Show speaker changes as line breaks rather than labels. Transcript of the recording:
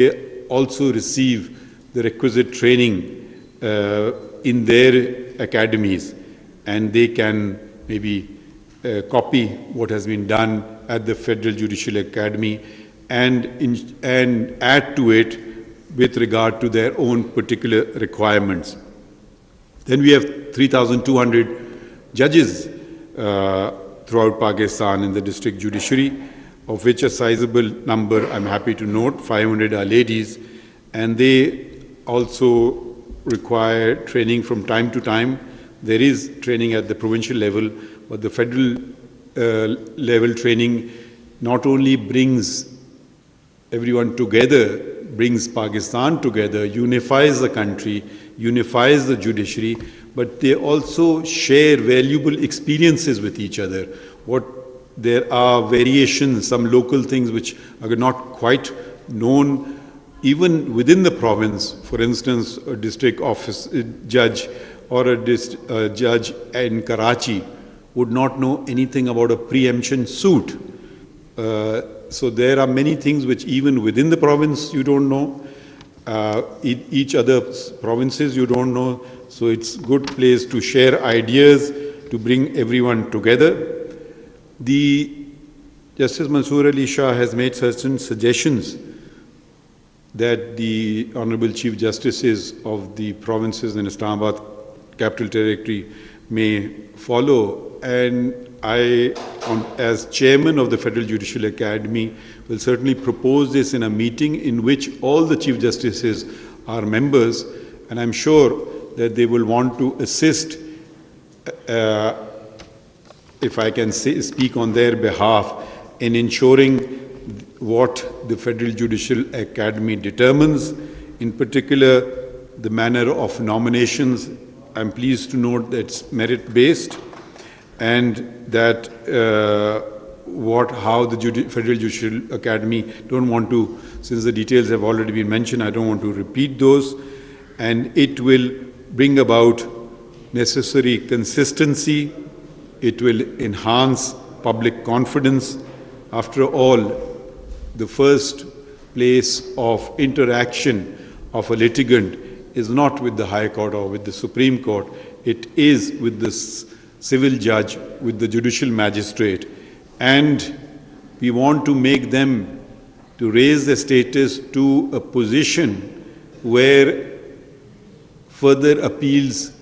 they also receive the requisite training in their academies, and they can maybe copy what has been done at the Federal Judicial Academy and add to it with regard to their own particular requirements. Then we have 3,200 judges throughout Pakistan in the district judiciary, of which a sizable number, I'm happy to note, 500 are ladies, and they also require training from time to time. There is training at the provincial level, but the federal level training not only brings everyone together, brings Pakistan together, unifies the country, unifies the judiciary, but they also share valuable experiences with each other. There are variations, some local things which are not quite known even within the province. For instance, a district office judge or a judge in Karachi would not know anything about a preemption suit. So there are many things which even within the province you don't know, each other provinces you don't know. So it's a good place to share ideas, to bring everyone together. The Justice Mansoor Ali Shah has made certain suggestions that the Honorable Chief Justices of the provinces in Islamabad Capital Territory may follow, and I, as chairman of the Federal Judicial Academy, will certainly propose this in a meeting in which all the Chief Justices are members, and I'm sure that they will want to assist, if I can speak on their behalf, in ensuring what the Federal Judicial Academy determines, in particular the manner of nominations. I'm pleased to note that it's merit-based, and that how the Federal Judicial Academy, don't want to, since the details have already been mentioned, I don't want to repeat those, and it will bring about necessary consistency. It will enhance public confidence. After all, the first place of interaction of a litigant is not with the High Court or with the Supreme Court. It is with the civil judge, with the judicial magistrate. And we want to make them to raise their status to a position where further appeals